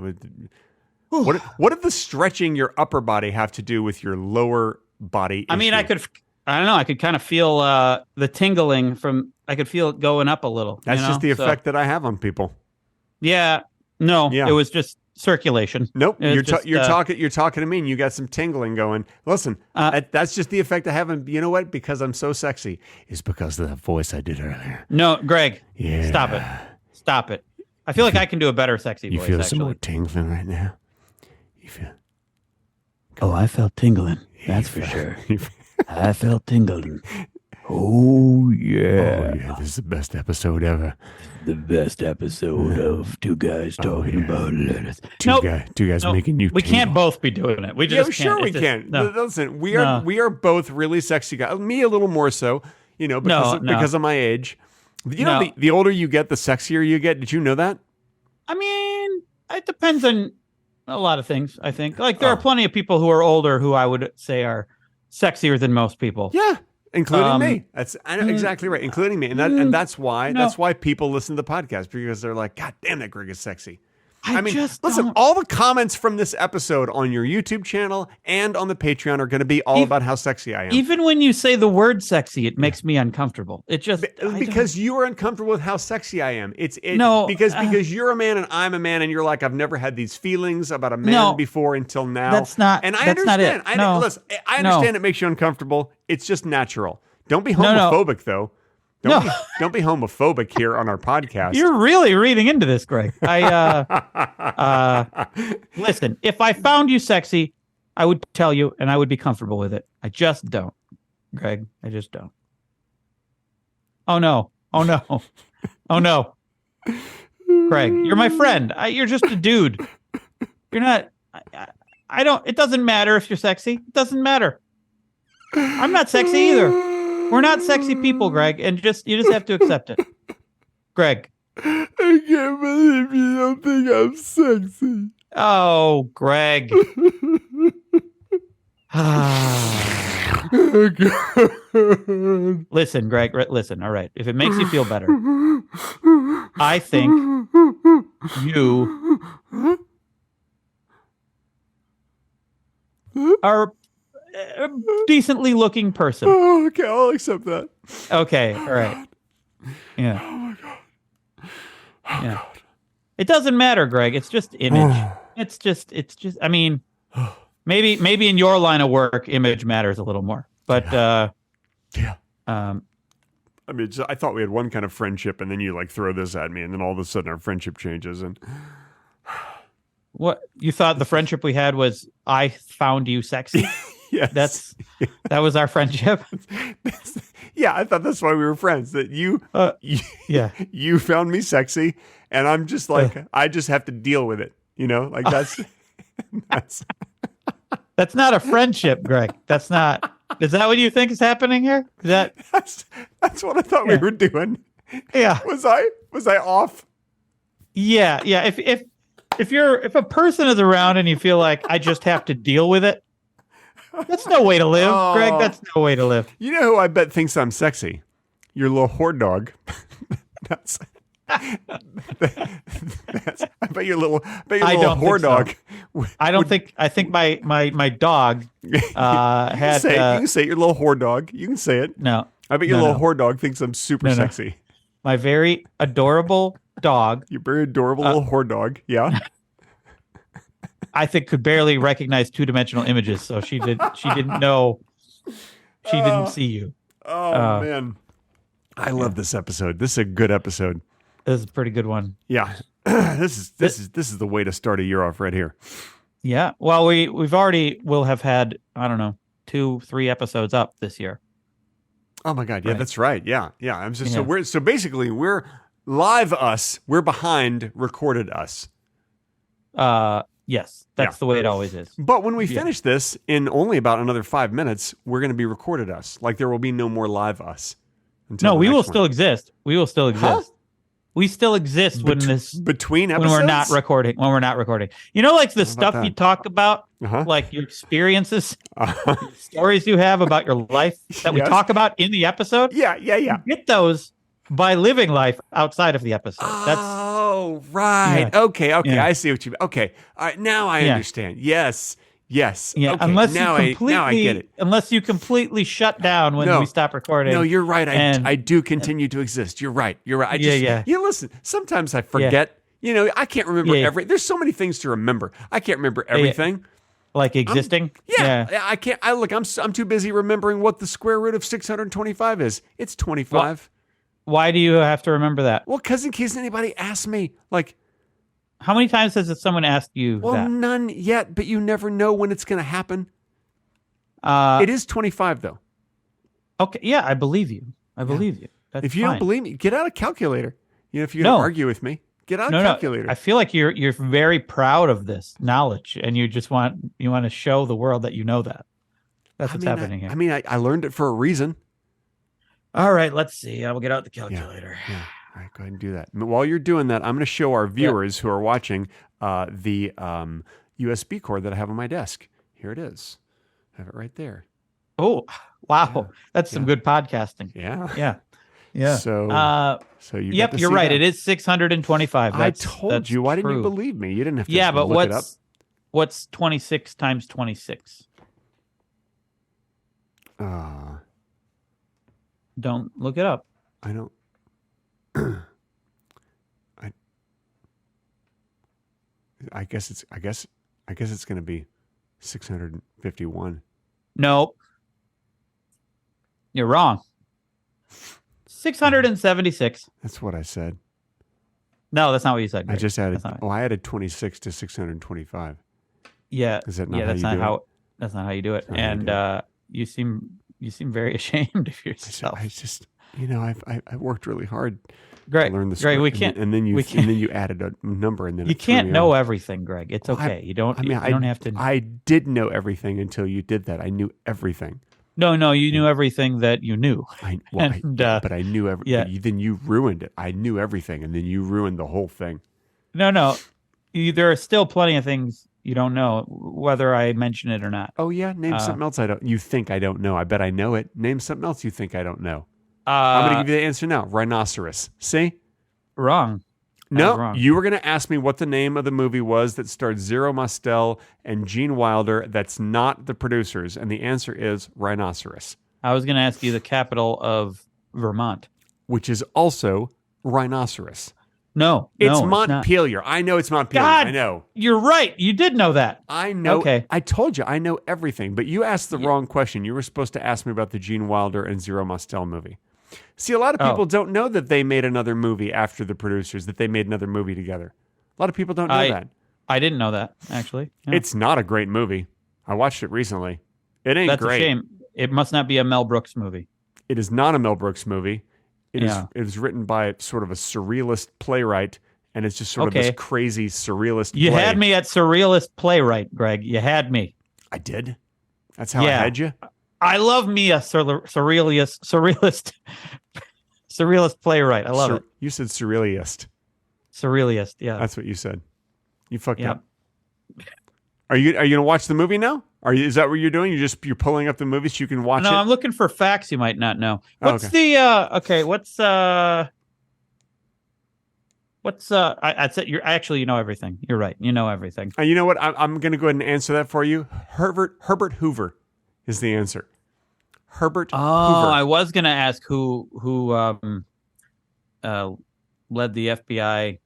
Speaker 2: What did the stretching your upper body have to do with your lower body issue?
Speaker 1: I mean, I don't know. I could kind of feel the tingling I could feel it going up a little.
Speaker 2: That's just the effect that I have on people.
Speaker 1: Yeah. No, it was just circulation.
Speaker 2: Nope. You're talking to me and you got some tingling going. Listen, that's just the effect I have. And you know what? Because I'm so sexy. It's because of that voice I did earlier.
Speaker 1: No, Greg. Yeah. Stop it. I feel like I can do a better sexy voice.
Speaker 3: You feel some more tingling right now? You feel?
Speaker 1: I felt tingling. That's for sure. I felt tingling. Oh yeah.
Speaker 3: This is the best episode ever.
Speaker 1: The best episode of Two Guys Talking About Lettuce.
Speaker 3: Two guys making you.
Speaker 1: We can't both be doing it. We just can't.
Speaker 2: Sure we can. Listen, we are both really sexy guys. Me a little more so, because of my age. The older you get, the sexier you get. Did you know that?
Speaker 1: I mean, It depends on a lot of things, I think. Like, there are plenty of people who are older who I would say are sexier than most people.
Speaker 2: Yeah, including me. I know exactly right, including me. And that's why people listen to the podcast, because they're like, God damn, that Greg is sexy. I mean, listen, all the comments from this episode on your YouTube channel and on the Patreon are going to be all about how sexy I am.
Speaker 1: Even when you say the word sexy, it makes me uncomfortable. It just
Speaker 2: because you are uncomfortable with how sexy I am. Because you're a man and I'm a man, and you're like, I've never had these feelings about a man before until now.
Speaker 1: That's not.
Speaker 2: And I
Speaker 1: that's
Speaker 2: understand.
Speaker 1: Not it.
Speaker 2: Listen, I understand it makes you uncomfortable. It's just natural. Don't be homophobic though. Don't be homophobic here on our podcast.
Speaker 1: You're really reading into this, Greg. Listen, if I found you sexy, I would tell you and I would be comfortable with it. I just don't, Greg. I just don't. Oh no. Greg, you're my friend. You're just a dude. You're not. I don't. It doesn't matter if you're sexy. It doesn't matter. I'm not sexy either. We're not sexy people, Greg, and you just have to accept it. Greg.
Speaker 2: I can't believe you don't think I'm sexy.
Speaker 1: Oh, Greg. Listen, Greg, listen, all right. If it makes you feel better, I think you are a decently looking person.
Speaker 2: Oh, okay, I'll accept that.
Speaker 1: Okay, all right. Yeah.
Speaker 2: Oh my God.
Speaker 1: Yeah. God. It doesn't matter, Greg. It's just image. It's just. I mean, maybe in your line of work, image matters a little more. But
Speaker 2: yeah. I mean, I thought we had one kind of friendship, and then you like throw this at me, and then all of a sudden our friendship changes. And
Speaker 1: what you thought the friendship we had was I found you sexy.
Speaker 2: Yes.
Speaker 1: That was our friendship.
Speaker 2: Yeah, I thought that's why we were friends. That you found me sexy, and I'm just like I just have to deal with it. You know, like that's
Speaker 1: not a friendship, Greg. That's not. Is that what you think is happening here?
Speaker 2: That's what I thought we were doing.
Speaker 1: Yeah.
Speaker 2: Was I off?
Speaker 1: Yeah. If a person is around and you feel like I just have to deal with it. That's no way to live, Greg. That's no way to live.
Speaker 2: You know who I bet thinks I'm sexy? Your little whore dog. I bet your little whore dog.
Speaker 1: So. I think my dog had.
Speaker 2: You can say it, your little whore dog. You can say it.
Speaker 1: No.
Speaker 2: I bet your little whore dog thinks I'm super sexy.
Speaker 1: My very adorable dog.
Speaker 2: Your very adorable little whore dog. Yeah.
Speaker 1: I think could barely recognize two-dimensional images, so she didn't know. She didn't see you.
Speaker 2: Oh man, I love this episode. This is a good episode.
Speaker 1: This is a pretty good one.
Speaker 2: Yeah, this is the way to start a year off right here.
Speaker 1: Yeah. Well, we'll have had, I don't know, 2-3 episodes up this year.
Speaker 2: Oh my God. Yeah, that's right. Yeah. So basically we're live us. We're behind recorded us.
Speaker 1: Yes, that's the way it always is.
Speaker 2: But when we finish this in only about another 5 minutes, we're going to be recorded us. Like there will be no more live us.
Speaker 1: No, we will still exist. We will still exist. Huh? We still exist
Speaker 2: between episodes
Speaker 1: when we're not recording. You know, like the stuff you talk about, like your experiences, stories you have about your life that we talk about in the episode.
Speaker 2: Yeah.
Speaker 1: You get those by living life outside of the episode.
Speaker 2: Oh, right. Yeah. Okay. Yeah. I see what you mean. Okay. All right. Now I understand. Yes. Yeah. Okay.
Speaker 1: Unless
Speaker 2: now I get it.
Speaker 1: Unless you completely shut down when we stop recording.
Speaker 2: No, you're right. I do continue to exist. You're right. You listen, sometimes I forget. You know, I can't remember there's so many things to remember. I can't remember everything.
Speaker 1: Like existing?
Speaker 2: I can't. I'm too busy remembering what the square root of 625 is. It's 25.
Speaker 1: Why do you have to remember that?
Speaker 2: Well, because in case anybody asks me, like,
Speaker 1: how many times has someone asked you that?
Speaker 2: Well, none yet, but you never know when it's going to happen. It is 25, though.
Speaker 1: Okay, yeah, I believe you. That's
Speaker 2: if you don't believe me, get out a calculator. You know, if you're going to argue with me, get out a calculator.
Speaker 1: I feel like you're very proud of this knowledge, and you just want to show the world that you know that. That's what's happening here.
Speaker 2: I mean, I learned it for a reason.
Speaker 1: All right, let's see. I will get out the calculator.
Speaker 2: Yeah. All right, go ahead and do that. While you're doing that, I'm going to show our viewers who are watching the USB cord that I have on my desk. Here it is. I have it right there.
Speaker 1: Oh, wow.
Speaker 2: Yeah.
Speaker 1: That's some good podcasting.
Speaker 2: Yeah.
Speaker 1: Yeah.
Speaker 2: So you
Speaker 1: yep, you're right.
Speaker 2: That.
Speaker 1: It is 625.
Speaker 2: I told you. Why didn't you believe me? You didn't have to
Speaker 1: but
Speaker 2: look it up.
Speaker 1: What's 26 times 26? Don't look it up.
Speaker 2: I don't. I guess it's going to be 651.
Speaker 1: Nope. You're wrong. 676.
Speaker 2: That's what I said.
Speaker 1: No, that's not what you said. Greg.
Speaker 2: I just added. I added 26 to 625.
Speaker 1: Yeah.
Speaker 2: Is that not how
Speaker 1: that's
Speaker 2: you
Speaker 1: not
Speaker 2: do
Speaker 1: how.
Speaker 2: it?
Speaker 1: That's not how you do it. And you seem very ashamed of yourself.
Speaker 2: I just, I worked really hard.
Speaker 1: Greg,
Speaker 2: to learn the script,
Speaker 1: we can't.
Speaker 2: And then you added a number, and then
Speaker 1: you can't know everything, Greg. It's okay. You don't. You don't have to.
Speaker 2: I did know everything until you did that. I knew everything.
Speaker 1: No, you knew everything that you knew.
Speaker 2: But I knew everything. Yeah. Then you ruined it. I knew everything, and then you ruined the whole thing.
Speaker 1: No. There are still plenty of things you don't know, whether I mention it or not.
Speaker 2: Oh yeah, name something else you think I don't know. I bet I know it. Name something else you think I don't know. I'm going to give you the answer now. Rhinoceros. See?
Speaker 1: Wrong.
Speaker 2: No,
Speaker 1: wrong.
Speaker 2: You were going to ask me what the name of the movie was that starred Zero Mostel and Gene Wilder. That's not the producers, and the answer is Rhinoceros.
Speaker 1: I was going to ask you the capital of Vermont,
Speaker 2: which is also Rhinoceros.
Speaker 1: No,
Speaker 2: it's Montpelier. I know it's Montpelier.
Speaker 1: God,
Speaker 2: I know.
Speaker 1: You're right. You did know that.
Speaker 2: I know.
Speaker 1: Okay.
Speaker 2: I told you I know everything, but you asked the wrong question. You were supposed to ask me about the Gene Wilder and Zero Mostel movie. See, a lot of people don't know that they made another movie after the producers, that they made another movie together. A lot of people don't know that.
Speaker 1: I didn't know that, actually. Yeah.
Speaker 2: It's not a great movie. I watched it recently. It ain't
Speaker 1: That's
Speaker 2: great.
Speaker 1: That's a shame. It must not be a Mel Brooks movie.
Speaker 2: It is not a Mel Brooks movie. It is written by sort of a surrealist playwright, and it's just sort of this crazy surrealist
Speaker 1: You
Speaker 2: play.
Speaker 1: had me at surrealist playwright, Greg. You had me.
Speaker 2: I did? That's how I had you?
Speaker 1: I love me a surrealist playwright. I love it.
Speaker 2: You said surrealist.
Speaker 1: Surrealist, yeah.
Speaker 2: That's what you said. You fucked up. Are you going to watch the movie now? Is that what you're doing? You're pulling up the movie so you can watch it?
Speaker 1: No, I'm looking for facts you might not know. What's I'd say you know everything. You're right. You know everything.
Speaker 2: You know what? I'm going to go ahead and answer that for you. Herbert Hoover is the answer. Herbert Hoover.
Speaker 1: I was going to ask who led the FBI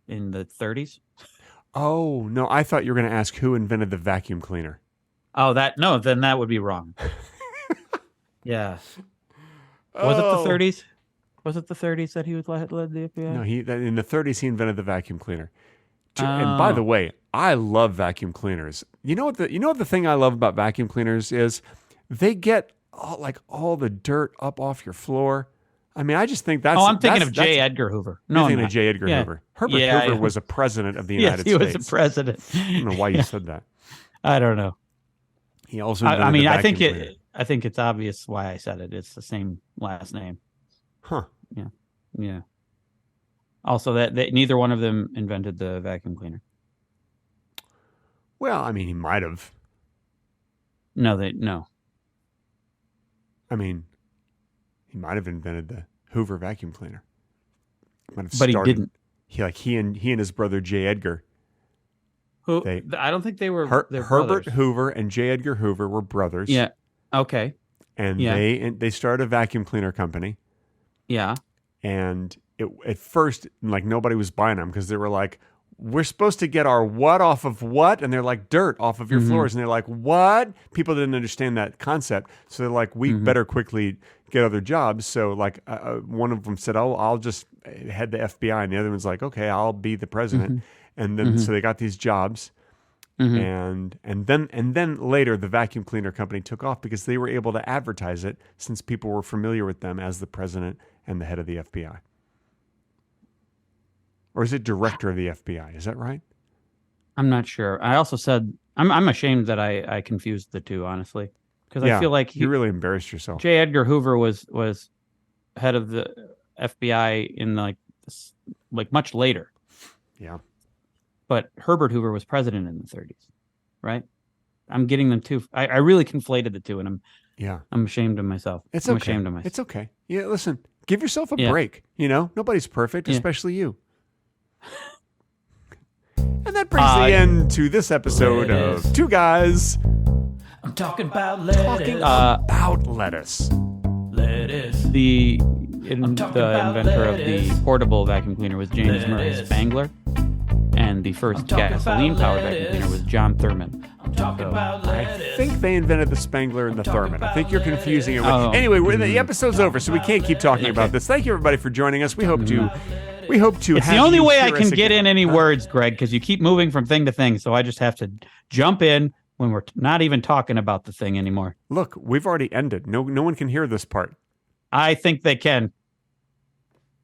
Speaker 1: in the 30s.
Speaker 2: Oh, no, I thought you were going to ask who invented the vacuum cleaner.
Speaker 1: Oh, then that would be wrong. Yeah. Was it the 30s? Was it the 30s that he led the FBI?
Speaker 2: No, in the 30s he invented the vacuum cleaner. And by the way, I love vacuum cleaners. You know what the thing I love about vacuum cleaners is they get all the dirt up off your floor. I mean, I just think that's.
Speaker 1: Oh, I'm thinking of J. Edgar Hoover. No,
Speaker 2: I'm thinking of J. Edgar Hoover. Herbert Hoover was a president of the United States.
Speaker 1: Yes, he was a president.
Speaker 2: I don't know why you said that.
Speaker 1: I don't know.
Speaker 2: He also.
Speaker 1: I think it's obvious why I said it. It's the same last name.
Speaker 2: Huh.
Speaker 1: Yeah. Also, that neither one of them invented the vacuum cleaner.
Speaker 2: Well, I mean, he might have.
Speaker 1: No.
Speaker 2: I mean, he might have invented the Hoover vacuum cleaner.
Speaker 1: But he didn't.
Speaker 2: He and his brother J. Edgar.
Speaker 1: I don't think they were.
Speaker 2: Herbert Hoover and J. Edgar Hoover were brothers.
Speaker 1: Yeah. Okay.
Speaker 2: And they started a vacuum cleaner company.
Speaker 1: Yeah.
Speaker 2: And at first, nobody was buying them because they were like, we're supposed to get our what off of what? And they're like, dirt off of your floors. And they're like, what? People didn't understand that concept. So they're like, we better quickly get other jobs. So one of them said, oh, I'll just head the FBI. And the other one's like, okay, I'll be the president. And then so they got these jobs. And then later the vacuum cleaner company took off because they were able to advertise it since people were familiar with them as the president and the head of the FBI. Or is it director of the FBI? Is that right?
Speaker 1: I'm not sure. I also said I'm ashamed that I confused the two, honestly, because I feel like
Speaker 2: you really embarrassed yourself.
Speaker 1: J. Edgar Hoover was head of the FBI in much later.
Speaker 2: Yeah.
Speaker 1: But Herbert Hoover was president in the 30s, right? I'm getting them too. I really conflated the two, and I'm ashamed of myself.
Speaker 2: It's
Speaker 1: I'm
Speaker 2: okay.
Speaker 1: ashamed of myself.
Speaker 2: It's okay. Yeah, listen, give yourself a break. You know, nobody's perfect, especially you. And that brings the end to this episode of Two Guys.
Speaker 4: I'm talking about lettuce.
Speaker 2: Lettuce.
Speaker 1: The inventor of the portable vacuum cleaner was James Murray Spangler, and the first gasoline-powered vacuum cleaner was John Thurman.
Speaker 2: I think they invented the Spangler and the Thurman. I think you're confusing it with... Anyway, the episode's over, so we can't keep talking about this. Thank you, everybody, for joining us. We hope to...
Speaker 1: It's the only way I can get in any words, Greg, because you keep moving from thing to thing, so I just have to jump in when we're not even talking about the thing anymore.
Speaker 2: Look, we've already ended. No one can hear this part.
Speaker 1: I think they can.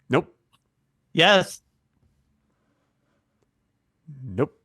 Speaker 2: Nope.
Speaker 1: Yes.
Speaker 2: Nope.